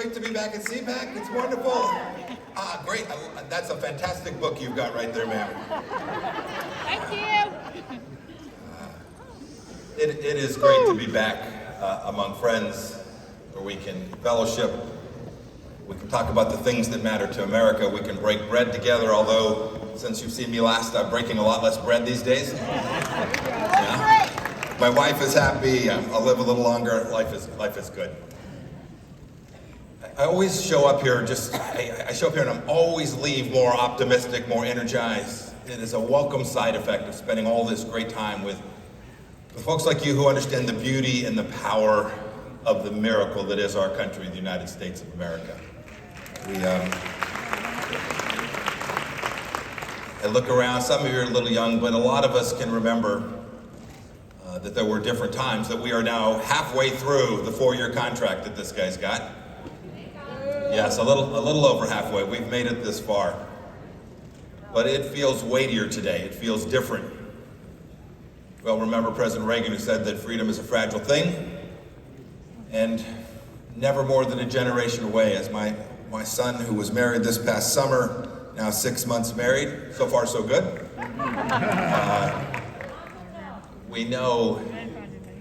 great to be back at CPAC. It's wonderful. Great. That's a fantastic book you've got right there, ma'am. Thank you. It is great to be back among friends where we can fellowship. We can talk about the things that matter to America. We can break bread together, although since you've seen me last, I'm breaking a lot less bread these days. Yeah. My wife is happy. I'll live a little longer. Life is good. I always show up here I show up here and I'm always leave more optimistic, more energized. It is a welcome side effect of spending all this great time with folks like you who understand the beauty and the power of the miracle that is our country, the United States of America. I look around, some of you are a little young, but a lot of us can remember that there were different times, that we are now halfway through the 4-year contract that this guy's got. Yes, a little over halfway. We've made it this far. But it feels weightier today. It feels different. Well, remember President Reagan, who said that freedom is a fragile thing and never more than a generation away. As my son, who was married this past summer, now 6 months married, so far so good. We know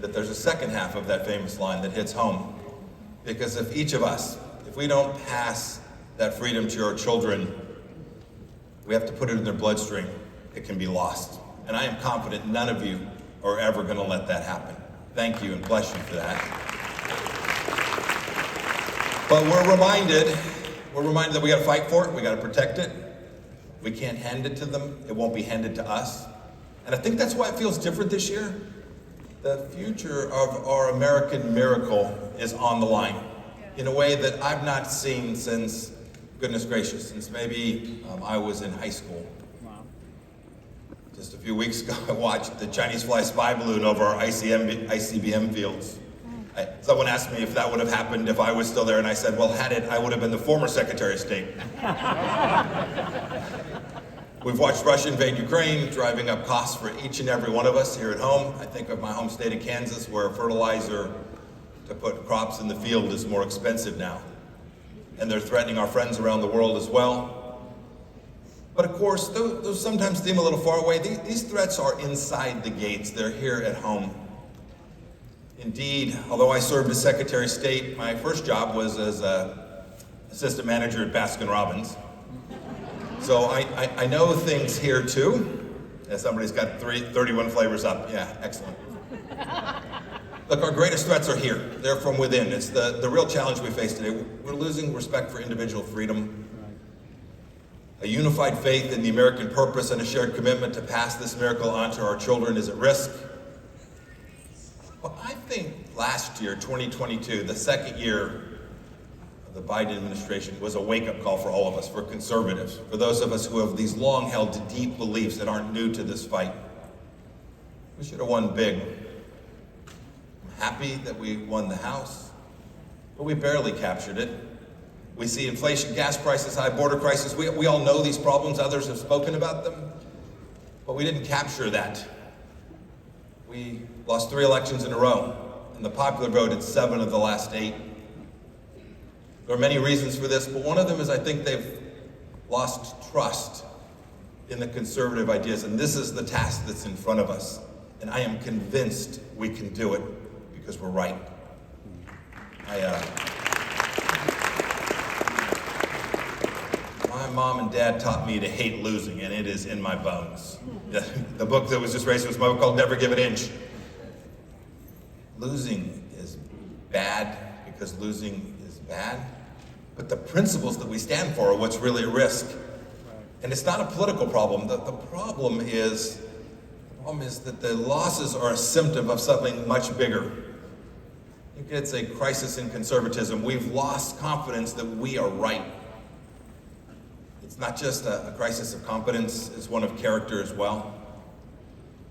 that there's a second half of that famous line that hits home. Because if each of us, if we don't pass that freedom to our children, we have to put it in their bloodstream. It can be lost. And I am confident none of you are ever going to let that happen. Thank you and bless you for that. But we're reminded that we got to fight for it. We got to protect it. We can't hand it to them. It won't be handed to us. And I think that's why it feels different this year. The future of our American miracle is on the line in a way that I've not seen since, goodness gracious, since maybe I was in high school. Wow. Just a few weeks ago, I watched the Chinese fly spy balloon over our ICBM fields. Someone asked me if that would have happened if I was still there, and I said, well, had it, I would have been the former Secretary of State. We've watched Russia invade Ukraine, driving up costs for each and every one of us here at home. I think of my home state of Kansas, where fertilizer to put crops in the field is more expensive now. And they're threatening our friends around the world as well. But of course, those sometimes seem a little far away. These threats are inside the gates. They're here at home. Indeed, although I served as Secretary of State, my first job was as assistant manager at Baskin-Robbins. So I know things here too. As somebody's got 31 flavors up. Yeah, excellent. Look, our greatest threats are here. They're from within. It's the real challenge we face today. We're losing respect for individual freedom. A unified faith in the American purpose and a shared commitment to pass this miracle on to our children is at risk. Well, I think last year, 2022, the second year of the Biden administration, was a wake-up call for all of us, for conservatives, for those of us who have these long-held deep beliefs that aren't new to this fight. We should have won big. I'm happy that we won the House, but we barely captured it. We see inflation, gas prices, high border crisis. We all know these problems. Others have spoken about them, but we didn't capture that. We lost 3 elections in a row, and the popular vote at 7 of the last 8. There are many reasons for this, but one of them is I think they've lost trust in the conservative ideas, and this is the task that's in front of us. And I am convinced we can do it because we're right. My mom and dad taught me to hate losing, and it is in my bones. The book that was just raised was my book called Never Give an Inch. Losing is bad because losing is bad, but the principles that we stand for are what's really at risk. And it's not a political problem. The problem is that the losses are a symptom of something much bigger. I think it's a crisis in conservatism. We've lost confidence that we are right. It's not just a crisis of competence, it's one of character as well.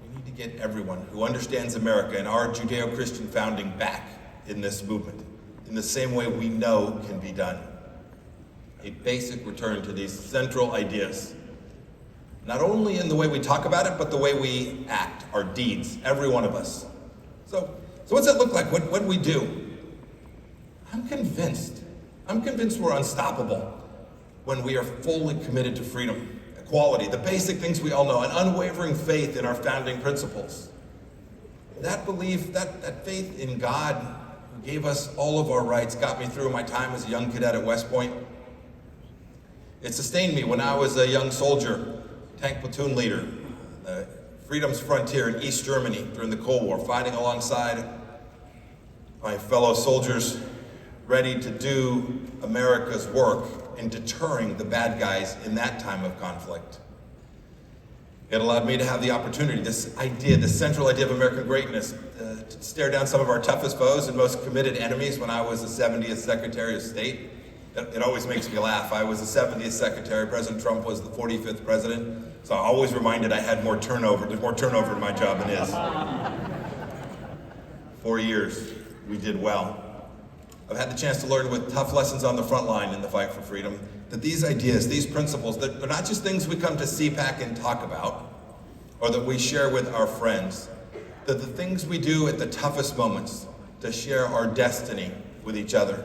We need to get everyone who understands America and our Judeo-Christian founding back in this movement, in the same way we know can be done. A basic return to these central ideas, not only in the way we talk about it, but the way we act, our deeds, every one of us. So what's that look like? What do we do? I'm convinced I'm convinced we're unstoppable when we are fully committed to freedom, equality, the basic things we all know, an unwavering faith in our founding principles. That belief, that faith in God who gave us all of our rights got me through my time as a young cadet at West Point. It sustained me when I was a young soldier, tank platoon leader, Freedom's frontier in East Germany during the Cold War, fighting alongside my fellow soldiers, ready to do America's work in deterring the bad guys in that time of conflict. It allowed me to have the opportunity, this central idea of American greatness, to stare down some of our toughest foes and most committed enemies when I was the 70th Secretary of State. It always makes me laugh. I was the 70th Secretary, President Trump was the 45th President, so I'm always reminded I had more turnover. There's more turnover in my job than his. 4 years, we did well. I've had the chance to learn with tough lessons on the front line in the fight for freedom that these ideas, these principles, that they're not just things we come to CPAC and talk about, or that we share with our friends, that the things we do at the toughest moments to share our destiny with each other,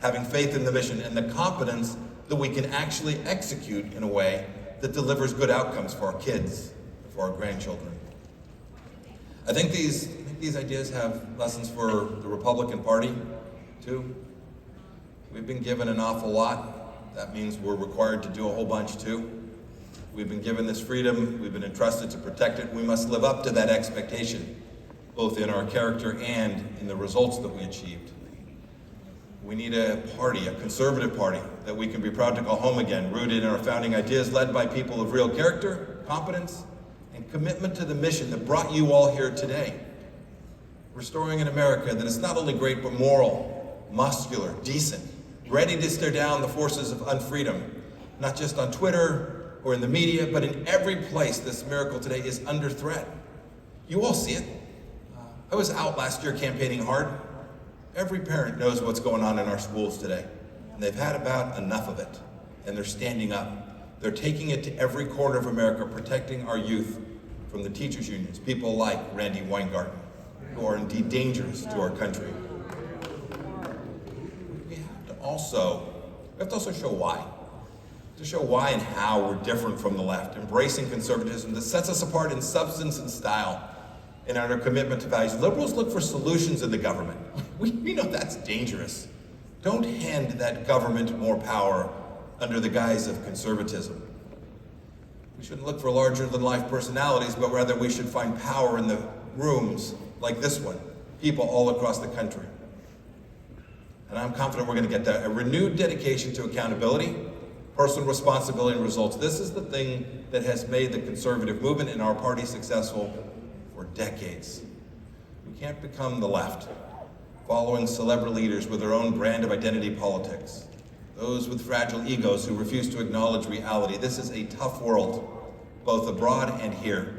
having faith in the mission and the confidence that we can actually execute in a way that delivers good outcomes for our kids, for our grandchildren. I think these ideas have lessons for the Republican Party, too. We've been given an awful lot. That means we're required to do a whole bunch, too. We've been given this freedom. We've been entrusted to protect it. We must live up to that expectation, both in our character and in the results that we achieved. We need a party, a conservative party, that we can be proud to call home again, rooted in our founding ideas, led by people of real character, competence, and commitment to the mission that brought you all here today. Restoring an America that is not only great, but moral, muscular, decent, ready to stare down the forces of unfreedom, not just on Twitter or in the media, but in every place this miracle today is under threat. You all see it. I was out last year campaigning hard. Every parent knows what's going on in our schools today, and they've had about enough of it, and they're standing up. They're taking it to every corner of America, protecting our youth from the teachers' unions, people like Randy Weingarten, who are indeed dangerous to our country. We have to also show why. To show why and how we're different from the left, embracing conservatism that sets us apart in substance and style, and our commitment to values. Liberals look for solutions in the government. We know that's dangerous. Don't hand that government more power under the guise of conservatism. We shouldn't look for larger-than-life personalities, but rather we should find power in the rooms like this one, people all across the country. And I'm confident we're going to get that. A renewed dedication to accountability, personal responsibility, and results. This is the thing that has made the conservative movement in our party successful for decades. We can't become the left, following celebrity leaders with their own brand of identity politics, those with fragile egos who refuse to acknowledge reality. This is a tough world, both abroad and here.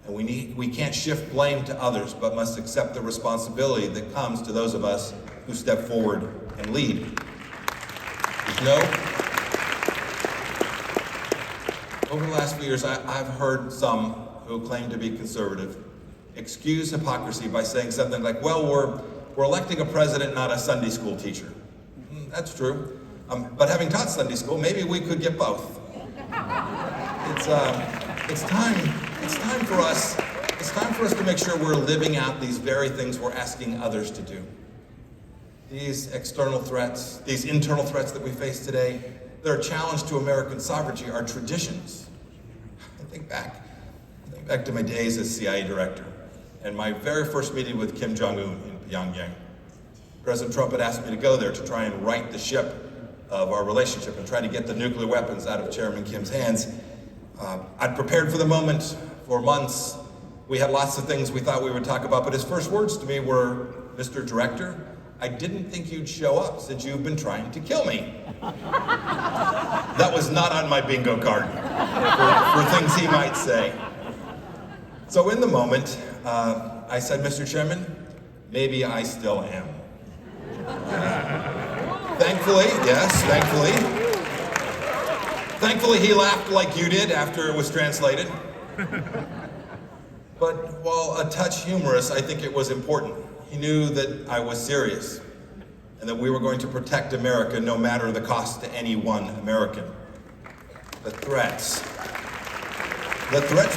And we can't shift blame to others, but must accept the responsibility that comes to those of us who step forward and lead. Over the last few years, I've heard some who claim to be conservative excuse hypocrisy by saying something like, well, we're electing a president, not a Sunday school teacher. That's true. But having taught Sunday school, maybe we could get both. It's time for us to make sure we're living out these very things we're asking others to do. These external threats, these internal threats that we face today, they're a challenge to American sovereignty, our traditions. I think back to my days as CIA director and my very first meeting with Kim Jong-un in Pyongyang. President Trump had asked me to go there to try and right the ship of our relationship and try to get the nuclear weapons out of Chairman Kim's hands. I'd prepared for the moment for months. We had lots of things we thought we would talk about, but his first words to me were, Mr. Director, I didn't think you'd show up since you've been trying to kill me. That was not on my bingo card for things he might say. So in the moment, I said, Mr. Chairman, maybe I still am. Thankfully he laughed like you did after it was translated. But while a touch humorous, I think it was important. He knew that I was serious. and that we were going to protect America no matter the cost to any one American. The threats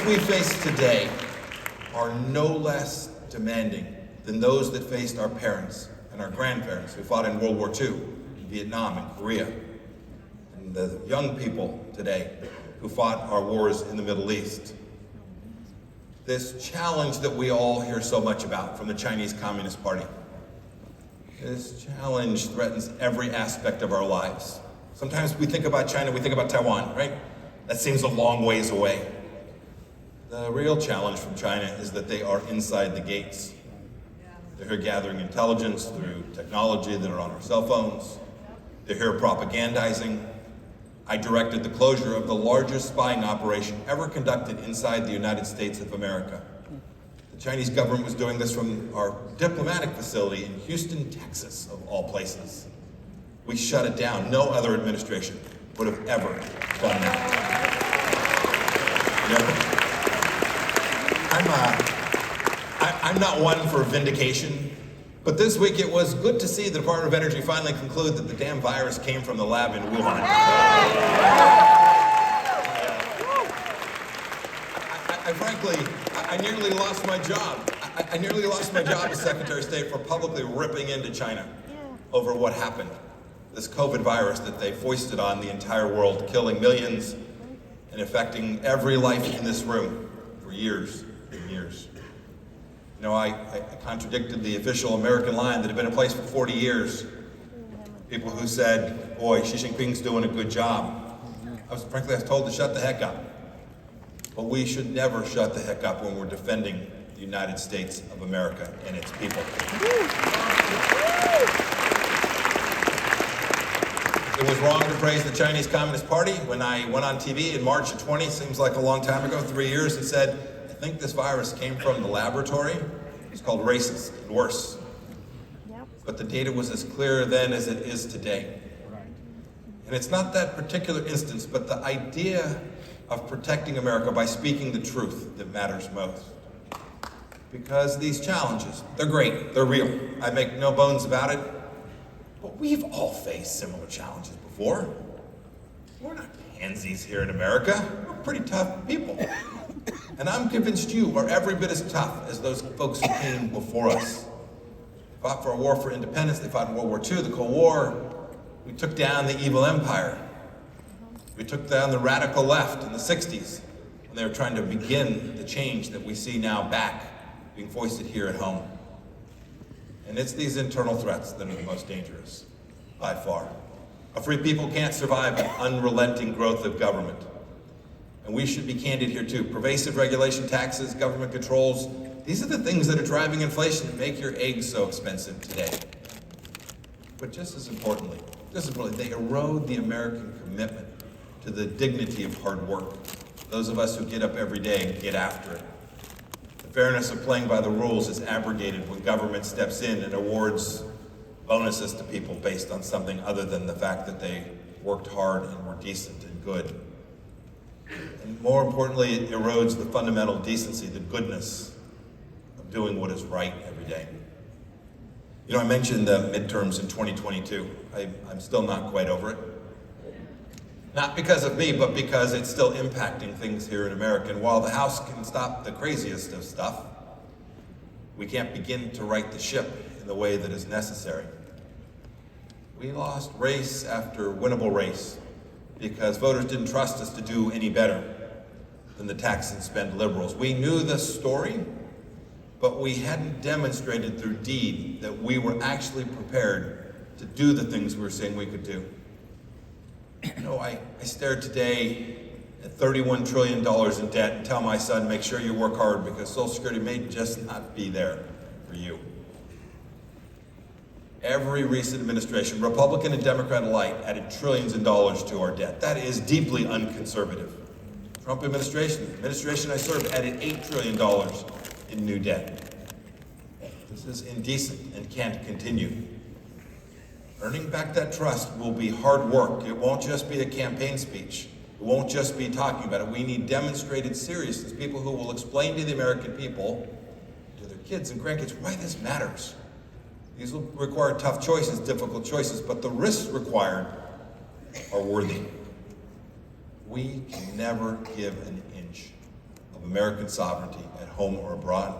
we face today are no less demanding than those that faced our parents and our grandparents who fought in World War II, Vietnam and Korea, and the young people today who fought our wars in the Middle East. This challenge that we all hear so much about from the Chinese Communist Party, this challenge threatens every aspect of our lives. Sometimes we think about China, we think about Taiwan, right? That seems a long ways away. The real challenge from China is that they are inside the gates. They're here gathering intelligence through technology that are on our cell phones. They're here propagandizing. I directed the closure of the largest spying operation ever conducted inside the United States of America. The Chinese government was doing this from our diplomatic facility in Houston, Texas, of all places. We shut it down. No other administration would have ever done that. I'm not one for vindication, but this week it was good to see the Department of Energy finally conclude that the damn virus came from the lab in Wuhan. I nearly lost my job. I nearly lost my job as Secretary of State for publicly ripping into China over what happened. This COVID virus that they foisted on the entire world, killing millions and affecting every life in this room for years and years. You know, I contradicted the official American line that had been in place for 40 years. People who said, boy, Xi Jinping's doing a good job. I was told to shut the heck up. But we should never shut the heck up when we're defending the United States of America and its people. It was wrong to praise the Chinese Communist Party when I went on TV in March of 20, seems like a long time ago, 3 years, and said, I think this virus came from the laboratory. It's called racist and worse. But the data was as clear then as it is today. And it's not that particular instance, but the idea of protecting America by speaking the truth that matters most. Because these challenges, they're great, they're real. I make no bones about it. But we've all faced similar challenges before. We're not pansies here in America. We're pretty tough people. And I'm convinced you are every bit as tough as those folks who came before us. They fought for a war for independence. They fought in World War II, the Cold War. We took down the evil empire. We took down the radical left in the 60s when they were trying to begin the change that we see now back being foisted here at home. And it's these internal threats that are the most dangerous, by far. A free people can't survive an unrelenting growth of government. And we should be candid here too. Pervasive regulation, taxes, government controls, these are the things that are driving inflation that make your eggs so expensive today. But just as importantly, they erode the American commitment to the dignity of hard work. Those of us who get up every day and get after it. The fairness of playing by the rules is abrogated when government steps in and awards bonuses to people based on something other than the fact that they worked hard and were decent and good. And more importantly, it erodes the fundamental decency, the goodness of doing what is right every day. You know, I mentioned the midterms in 2022. I'm still not quite over it. Not because of me, but because it's still impacting things here in America. And while the House can stop the craziest of stuff, we can't begin to right the ship in the way that is necessary. We lost race after winnable race because voters didn't trust us to do any better than the tax and spend liberals. We knew the story, but we hadn't demonstrated through deed that we were actually prepared to do the things we were saying we could do. You know, I stare today at $31 trillion in debt and tell my son, make sure you work hard because Social Security may just not be there for you. Every recent administration, Republican and Democrat alike, added trillions of dollars to our debt. That is deeply unconservative. Trump administration, the administration I served, added $8 trillion in new debt. This is indecent and can't continue. Earning back that trust will be hard work. It won't just be a campaign speech. It won't just be talking about it. We need demonstrated seriousness, people who will explain to the American people, to their kids and grandkids, why this matters. These will require tough choices, difficult choices, but the risks required are worthy. We can never give an inch of American sovereignty at home or abroad,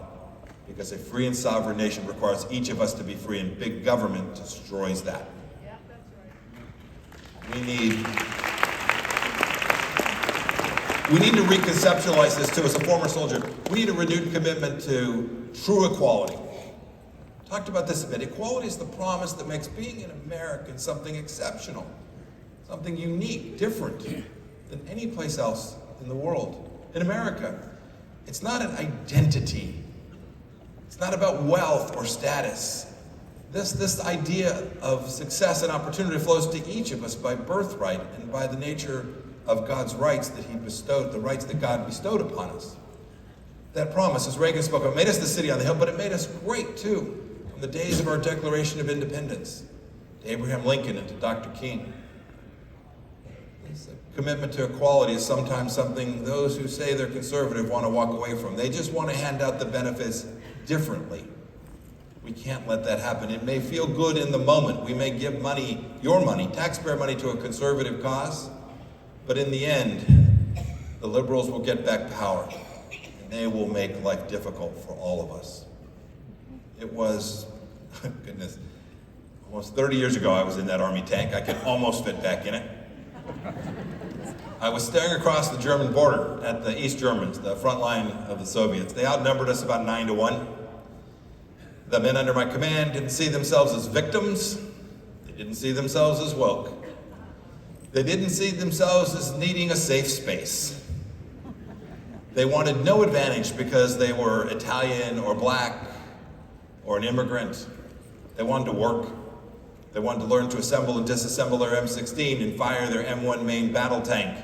because a free and sovereign nation requires each of us to be free, and big government destroys that. Yeah, that's right. We need to reconceptualize this too. As a former soldier, we need a renewed commitment to true equality. Talked about this a bit. Equality is the promise that makes being an American something exceptional, something unique, different than any place else in the world. In America, it's not an identity. It's not about wealth or status. This idea of success and opportunity flows to each of us by birthright and by the nature of God's rights that He bestowed, the rights that God bestowed upon us. That promise, as Reagan spoke of, made us the city on the hill, but it made us great too, from the days of our Declaration of Independence to Abraham Lincoln and to Dr. King. This commitment to equality is sometimes something those who say they're conservative want to walk away from. They just want to hand out the benefits differently. We can't let that happen. It may feel good in the moment. We may give money, your money, taxpayer money, to a conservative cause, but in the end, the liberals will get back power, and they will make life difficult for all of us. It was, goodness, almost 30 years ago I was in that Army tank. I could almost fit back in it. I was staring across the German border at the East Germans, the front line of the Soviets. They outnumbered us about 9-1. The men under my command didn't see themselves as victims. They didn't see themselves as woke. They didn't see themselves as needing a safe space. They wanted no advantage because they were Italian or black or an immigrant. They wanted to work. They wanted to learn to assemble and disassemble their M16 and fire their M1 main battle tank,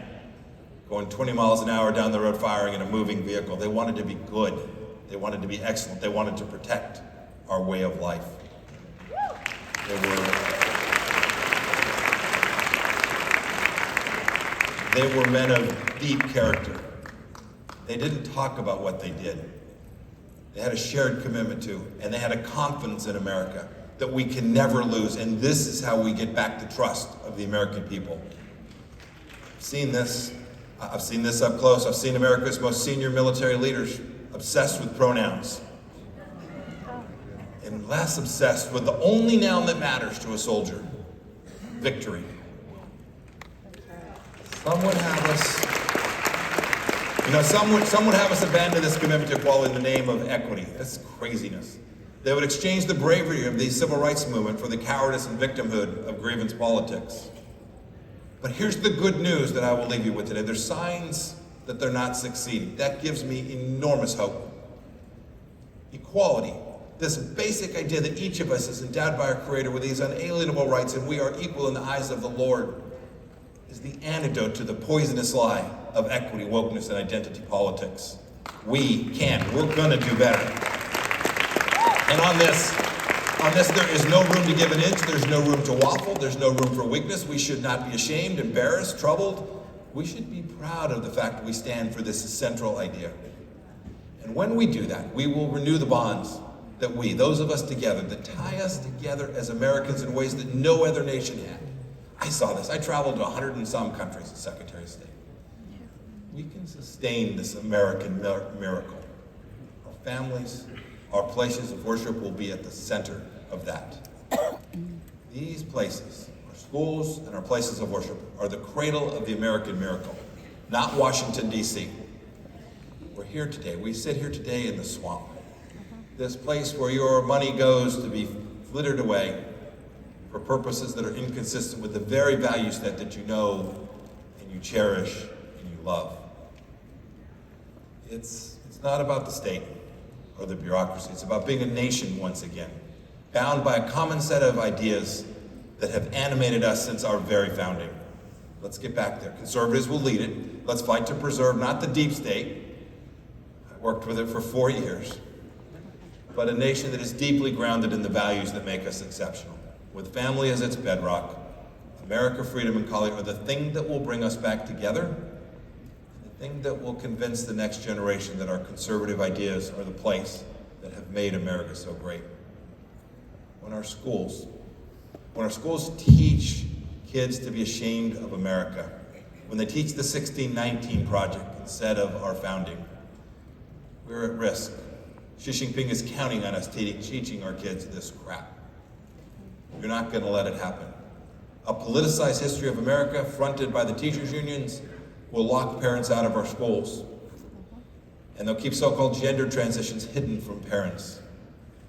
going 20 miles an hour down the road firing in a moving vehicle. They wanted to be good. They wanted to be excellent. They wanted to protect our way of life. They were men of deep character. They didn't talk about what they did. They had a shared commitment to, and they had a confidence in America that we can never lose. And this is how we get back the trust of the American people. I've seen this up close. I've seen America's most senior military leaders obsessed with pronouns, and less obsessed with the only noun that matters to a soldier: victory. Some would have us abandon this commitment to equality in the name of equity. That's craziness. They would exchange the bravery of the civil rights movement for the cowardice and victimhood of grievance politics. But here's the good news that I will leave you with today. There's signs that they're not succeeding. That gives me enormous hope. Equality, this basic idea that each of us is endowed by our Creator with these unalienable rights and we are equal in the eyes of the Lord, is the antidote to the poisonous lie of equity, wokeness, and identity politics. We can. We're going to do better. And on this, there is no room to give an inch. There's no room to waffle. There's no room for weakness. We should not be ashamed, embarrassed, troubled. We should be proud of the fact that we stand for this central idea. And when we do that, we will renew the bonds that those of us together, that tie us together as Americans in ways that no other nation had. I saw this. I traveled to 100 and some countries as Secretary of State. We can sustain this American miracle. Our families, our places of worship will be at the center of that. These places, our schools and our places of worship, are the cradle of the American miracle, not Washington, D.C. We're here today. We sit here today in the swamp. This place where your money goes to be flittered away for purposes that are inconsistent with the very value set that you know and you cherish and you love. It's not about the state or the bureaucracy. It's about being a nation once again, bound by a common set of ideas that have animated us since our very founding. Let's get back there. Conservatives will lead it. Let's fight to preserve not the deep state. I worked with it for 4 years. But a nation that is deeply grounded in the values that make us exceptional. With family as its bedrock, America, freedom, and equality are the thing that will bring us back together, and the thing that will convince the next generation that our conservative ideas are the place that have made America so great. when our schools teach kids to be ashamed of America, when they teach the 1619 Project instead of our founding, we're at risk. Xi Jinping is counting on us teaching our kids this crap. You're not going to let it happen. A politicized history of America, fronted by the teachers' unions, will lock parents out of our schools. And they'll keep so-called gender transitions hidden from parents.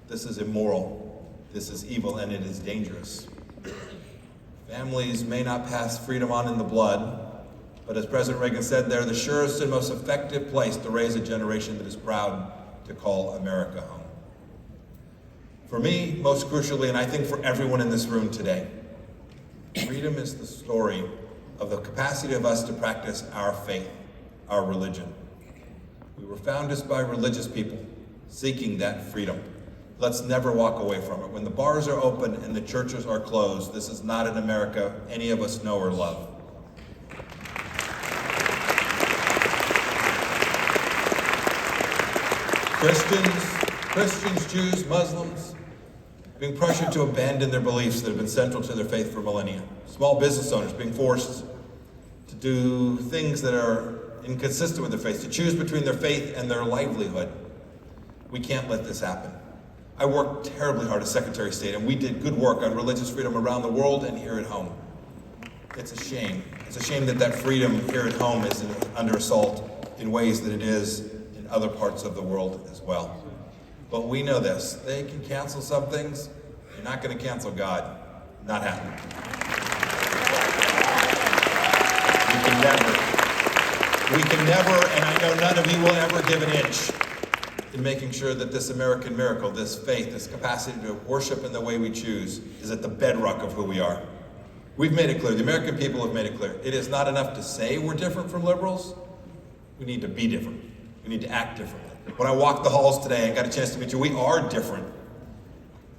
This is immoral, this is evil, and it is dangerous. Families may not pass freedom on in the blood, but as President Reagan said, they're the surest and most effective place to raise a generation that is proud to call America home. For me, most crucially, and I think for everyone in this room today, freedom is the story of the capacity of us to practice our faith, our religion. We were founded by religious people seeking that freedom. Let's never walk away from it. When the bars are open and the churches are closed, this is not an America any of us know or love. Christians, Jews, Muslims, being pressured to abandon their beliefs that have been central to their faith for millennia. Small business owners being forced to do things that are inconsistent with their faith, to choose between their faith and their livelihood. We can't let this happen. I worked terribly hard as Secretary of State, and we did good work on religious freedom around the world and here at home. It's a shame. It's a shame that freedom here at home is under assault in ways that it is in other parts of the world as well. But we know this. They can cancel some things. They're not going to cancel God. Not happening. We can never, and I know none of you will ever give an inch in making sure that this American miracle, this faith, this capacity to worship in the way we choose is at the bedrock of who we are. We've made it clear, the American people have made it clear, it is not enough to say we're different from liberals. We need to be different. We need to act differently. When I walked the halls today and got a chance to meet you, we are different.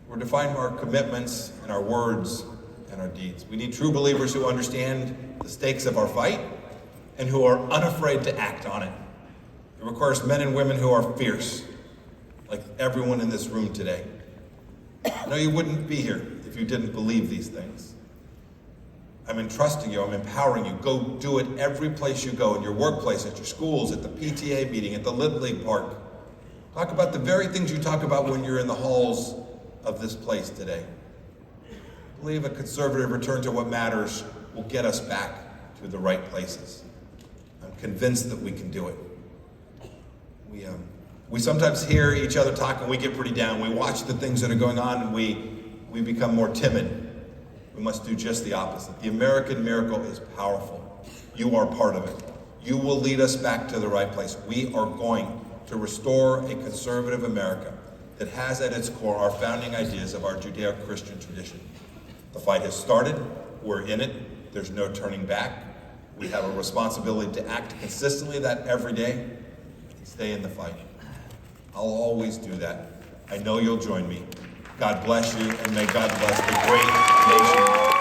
We're defined by our commitments and our words and our deeds. We need true believers who understand the stakes of our fight and who are unafraid to act on it. It requires men and women who are fierce, like everyone in this room today. No, you wouldn't be here if you didn't believe these things. I'm entrusting you, I'm empowering you. Go do it every place you go, in your workplace, at your schools, at the PTA meeting, at the Little League Park. Talk about the very things you talk about when you're in the halls of this place today. I believe a conservative return to what matters will get us back to the right places. I'm convinced that we can do it. We sometimes hear each other talk and we get pretty down. We watch the things that are going on and we become more timid. We must do just the opposite. The American miracle is powerful. You are part of it. You will lead us back to the right place. We are going to restore a conservative America that has at its core our founding ideas of our Judeo-Christian tradition. The fight has started. We're in it. There's no turning back. We have a responsibility to act consistently that every day and stay in the fight. I'll always do that. I know you'll join me. God bless you, and may God bless the great nation